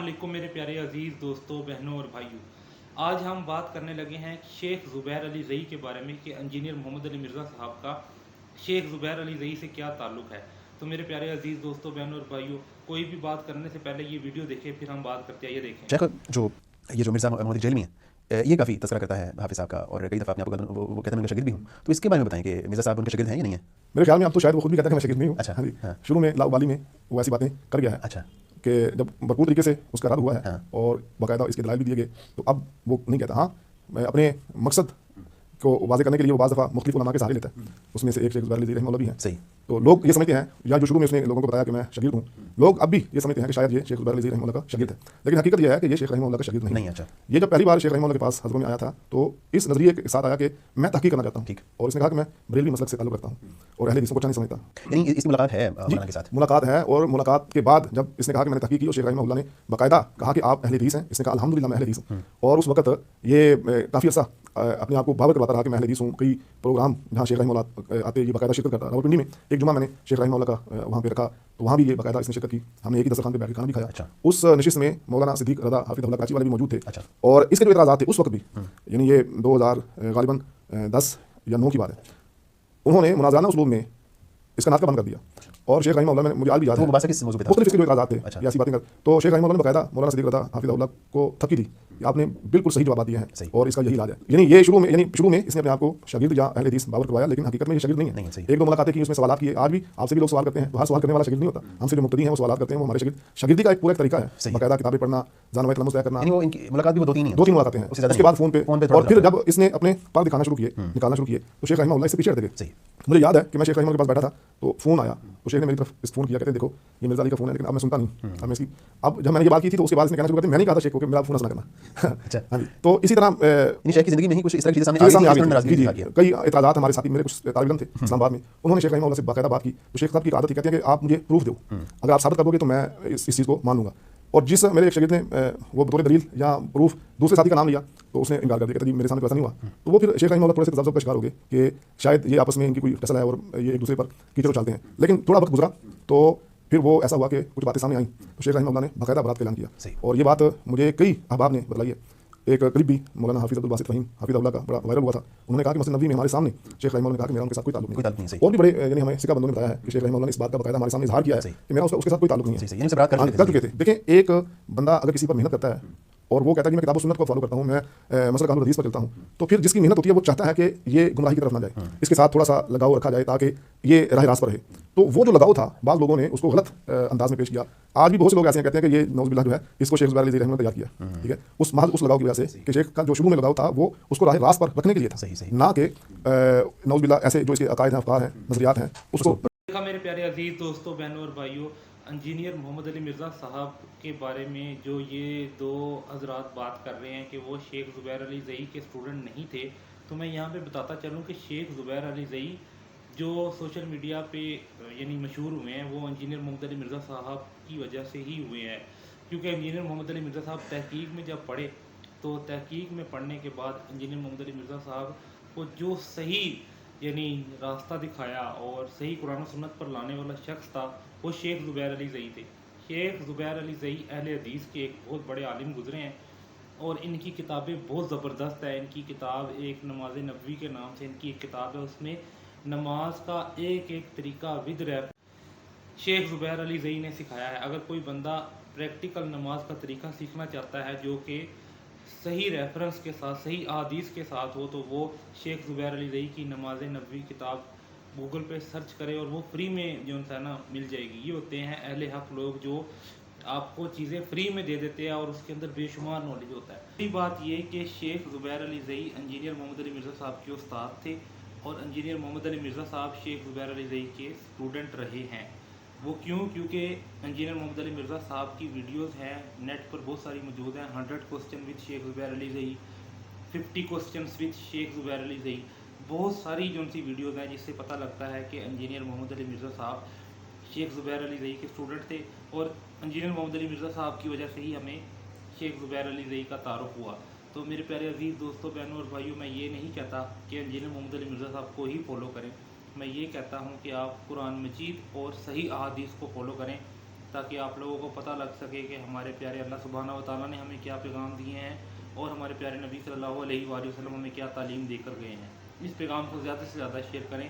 वालेकुम मेरे प्यारे अजीज़ दोस्तों, बहनों और भाइयों। आज हम बात करने लगे हैं शेख ज़ुबैर अली ज़ई के बारे में कि इंजीनियर मोहम्मद अली मिर्ज़ा साहब का शेख ज़ुबैर अली ज़ई से क्या ताल्लुक़ है। तो मेरे प्यारे अजीज़ दोस्तों, बहनों और भाइयों, कोई भी बात करने से पहले ये वीडियो देखें, फिर हम बात करते हैं। ये देखें शेख जो मिर्ज़ा मोहम्मद जेलमी है, ये काफ़ी तज़किरा करता है हाफ़िज़ साहब का, और कई दफ़ा आपने आपको वो कहते हैं मैं उनका शागिर्द भी हूँ। तो इसके बारे में बताएं कि मिर्ज़ा साहब उनके शागिर्द हैं या नहीं है? मेरे ख्याल में अब तो शायद वो खुद भी कहता है कि मैं शागिर्द नहीं हूँ। अच्छा, हाँ जी, हाँ। शुरू में लाउबाली में वो ऐसी बातें कर गया है। अच्छा, कि जब भरपूर तरीके से उसका रद्द हुआ है हाँ। और बाकायदा इसके दलाइल भी दिए गए, तो अब वो नहीं कहता। हाँ, मैं अपने मकसद को वाज़ेह करने के लिए वो बाज़ दफ़ा मुख्तलिफ उलमा के सहारे लेता है। उसमें से एक शेख ज़ुबैर अली ज़ई रहमतुल्लाह भी हैं। सही। तो लोग ये समझते हैं, या जो शुरू में उसने लोगों को बताया कि मैं शागिर्द हूँ, लोग अब भी ये समझते हैं कि शायद ये शेख ज़ुबैर अली ज़ई रहमतुल्लाह का शागिर्द है। लेकिन हकीकत यह है कि ये शेख रहमतुल्लाह का शागिर्द नहीं है। अच्छा, ये जब पहली बार शेख रहमतुल्लाह के पास हज़रों में आया था, तो इस नज़रिए के साथ आया कि मैं तहक़ीक़ करना चाहता हूँ। ठीक। और इसने कहा कि मैं बरेलवी मसलक से ताल्लुक़ रखता हूँ और अहले हदीस को अच्छा नहीं समझता। यानी इसकी मुलाकात है मौलाना के साथ? मुलाकात है, और मुलाकात के बाद जब इसने कहा कि मैंने तहक़ीक़ की, और शेख रहमतुल्लाह ने बाकायदा कहा कि आप अहले हदीस हैं, इसने कहा अल्हम्दुलिल्लाह मैं अहले हदीस हूँ। और उस वक्त ये काफ़ी अर्सा अपने आप को बावर करवाता रहा कि मैं अहले हदीस हूँ। कई प्रोग्राम जहाँ शेख रहमतुल्लाह आते, ये बाकायदा शिरकत करता। रावलपिंडी में एक जुमा मैंने शेख रहमतुल्लाह का वहाँ पे रखा, तो वहाँ भी ये बाकायदा इसने शिरकत की। हमने एक ही दस्तरखान पे बैठ के खाना भी खाया। अच्छा। उस नशिस्त में मौलाना सिद्दीक रज़ा हाफिज़हुल्लाह कराची वाले भी मौजूद थे। अच्छा। और इसके जो एतराज़ात थे उस वक्त भी, यानी ये 2000 गालिबन 10 या 9 की बात है, उन्होंने मुनाज़राना उसलूब में इसका नाटक बंद कर दिया। और शेख रहमतुल्लाह ने, मुझे आज भी याद है, मुबासा किस मौजूद पे था? मुख्तलिफ इसके जो एतराज़ात थे, अच्छा। ये ऐसी बातें कर, तो शेख रहमतुल्लाह ने बाकायदा मौलाना सिद्दीक रज़ा हाफिज़हुल्लाह को थपकी दी कि आपने बिल्कुल सही जवाब दिए हैं और इसका यही इलाज है। यानी ये शुरू में इसने अपने आप को शागिर्द या अहले हदीस बावर करवाया, लेकिन हकीकत में ये शागिर्द नहीं है। सही। एक दो मुलाकातें की, उसमें सवाल किए। आज भी आपसे भी लोग सवाल करते हैं, तो हर सवाल करने वाला शागिर्द नहीं होता। हमसे जो मुक्तदी हैं वो सवाल करते हैं, वो हमारे शागिर्द। शागिर्दी का एक पूरा तरीका है, बाकायदा किताबें पढ़ना, जानवत तलम्मुस तय करना। यानी वो इनकी मुलाकात भी वो 2-3 ही है? 2-3 मुलाकातें हैं, उसके बाद फ़ोन पे। और फिर जब इसने अपने पर दिखाना शुरू किए, निकालना शुरू किए, तो शेख रहमतुल्लाह इससे पीछे हट गए। मुझे याद है कि मैं शेख रहमतुल्लाह के पास बैठा था, तो फ़ोन आया, तो शेख ने मेरी तरफ इस फ़ोन किया, कहते देखो ये मिर्ज़ा अली का फ़ोन है, लेकिन अब मैं सुनता नहीं। अब जब मैंने ये बात की थी, तो उसके बाद इसने कहना शुरू कर दिया, मैंने कहा था शेख को कि मेरा फ़ोन सुना करना। अच्छा। हाँ जी, तो इसी तरह शेख की ज़िंदगी में ही कुछ इस तरह की चीज़ें सामने आ आ गई गई थी। थी। कई एतराज़ात हमारे साथी, मेरे कुछ तालिब इल्म थे इस्लामाबाद में, उन्होंने शेख रहमतुल्लाह से बाकायदा बात की। तो शेख साहब की आदत थी, कहते हैं कि आप मुझे प्रूफ दो, अगर आप साबित कर दोगे तो मैं इस चीज़ को मान लूँगा। और जिस मेरे एक शागिर्द ने वो बतौर दलील या प्रूफ दूसरे साथी का नाम लिया, तो उसने इनकार कर दिया, कहता जी मेरे सामने तो ऐसा नहीं हुआ। तो वो फिर शेख रहमतुल्लाह थोड़े से तज़ब्ज़ुब का शिकार हो गए कि शायद ये आपस में इनकी कोई टसल है और ये एक दूसरे पर कीचड़ उछालते हैं। लेकिन थोड़ा वक्त गुजरा तो फिर वो ऐसा हुआ कि कुछ बातें सामने आई, तो शेख रहमतुल्लाह ने बाकायदा बरात का ऐलान किया। और ये बात मुझे कई अहबाब ने बतलाई है। एक करीबी मौलाना हाफिज़ अब्दुल बासित फ़हीम हाफिज़हुल्लाह का बड़ा वायरल हुआ था। उन्होंने कहा कि मस्जिद नबवी में हमारे सामने शेख रहमतुल्लाह ने कहा कि मेरा उनके साथ कोई ताल्लुक नहीं है। और भी बड़े यानी हमें सिक्का बंदों ने बताया है कि शेख रहमतुल्लाह ने इस बात का बाकायदा हमारे सामने इज़हार किया है कि मेरा उसके साथ कोई ताल्लुक नहीं है। कर चुके थे। देखें, एक बंदा अगर किसी पर मेहनत करता है और वो कहता है कि मैं किताब सुन्नत को फॉलो करता हूँ, मैं मसलक अहले हदीस पर चलता हूँ, तो फिर जिसकी मेहनत होती है वो चाहता है कि ये गुमराही की तरफ ना जाए, इसके साथ थोड़ा सा लगाव रखा जाए ताकि ये राह रास्त पर रहे। तो वो जो लगाव था, बाद लोगों ने उसको गलत अंदाज में पेश किया। आज भी बहुत से लोग ऐसे कहते हैं कि ये नौज़ुबिल्लाह जो है, इसको शेख ज़ुबैर अली ज़ई रहमतुल्लाह तैयार किया। ठीक है, उस महज उस लगाव की वजह से कि शेख का जो शुरू में लगाव था वो उसको राह रास्त पर रखने के लिए था, ना कि नौज़ुबिल्लाह ऐसे जो इसके अकायद हैं, अफ़कार हैं, नज़रियात हैं, उसको। देखा मेरे प्यारे अजीज़ दोस्तों, बहनों और भाइयों, इंजीनियर मोहम्मद अली मिर्ज़ा साहब के बारे में जो ये दो हज़रात बात कर रहे हैं कि वो शेख ज़ुबैर अली ज़ई के स्टूडेंट नहीं थे, तो मैं यहाँ पे बताता चलूँ कि शेख ज़ुबैर अली ज़ई जो सोशल मीडिया पे यानी मशहूर हुए हैं, वो इंजीनियर मोहम्मद अली मिर्ज़ा साहब की वजह से ही हुए हैं। क्योंकि इंजीनियर मोहम्मद अली मिर्ज़ा साहब तहकीक में जब पढ़े, तो तहकीक में पढ़ने के बाद इंजीनियर मोहम्मद अली मिर्ज़ा साहब को जो सही यानी रास्ता दिखाया और सही कुरान और सुन्नत पर लाने वाला शख्स था, वो शेख ज़ुबैर अली ज़ई थे। शेख ज़ुबैर अली ज़ई अहले हदीस के एक बहुत बड़े आलिम गुज़रे हैं और इनकी किताबें बहुत ज़बरदस्त है। इनकी किताब एक नमाज नबवी के नाम से इनकी एक किताब है, उसमें नमाज का एक एक तरीका विद रैप शेख ज़ुबैर अली ज़ई ने सिखाया है। अगर कोई बंदा प्रैक्टिकल नमाज का तरीका सीखना चाहता है जो कि सही रेफरेंस के साथ, सही अहादीस के साथ हो, तो वो शेख ज़ुबैर अली ज़ई की नमाज नबवी किताब गूगल पे सर्च करे और वो फ्री में जो है ना मिल जाएगी। ये होते हैं अहले हक लोग जो आपको चीज़ें फ्री में दे देते हैं और उसके अंदर बेशुमार नॉलेज होता है। दूसरी बात ये कि शेख ज़ुबैर अली ज़ई इंजीनियर मोहम्मद अली मिर्ज़ा साहब के उस्ताद थे और इंजीनियर मोहम्मद अली मिर्ज़ा साहब शेख ज़ुबैर अली ज़ई के स्टूडेंट रहे हैं। वो क्यों? क्योंकि इंजीनियर मोहम्मद अली मिर्ज़ा साहब की वीडियोस हैं, नेट पर बहुत सारी मौजूद हैं। 100 question with Sheikh Zubair Ali Zai, 50 question with Sheikh Zubair Ali Zai, बहुत सारी जो सी वीडियोज़ हैं जिससे पता लगता है कि इंजीनियर मोहम्मद अली मिर्ज़ा साहब शेख ज़ुबैर अली ज़ई के स्टूडेंट थे और इंजीनियर मोहम्मद अली मिर्ज़ा साहब की वजह से ही हमें शेख ज़ुबैर अली ज़ई का तारुफ हुआ। तो मेरे प्यारे अजीज़ दोस्तों, बहनों और भाइयों, मैं ये नहीं कहता कि इंजीनियर मोहम्मद अली मिर्ज़ा साहब को ही फॉलो करें। मैं ये कहता हूँ कि आप कुरान मजीद और सही अहादीस को फॉलो करें تاکہ آپ لوگوں کو پتہ لگ سکے کہ ہمارے پیارے اللہ سبحانہ و تعالیٰ نے ہمیں کیا پیغام دیے ہیں اور ہمارے پیارے نبی صلی اللہ علیہ وآلہ وسلم ہمیں کیا تعلیم دے کر گئے ہیں۔ اس پیغام کو زیادہ سے زیادہ شیئر کریں۔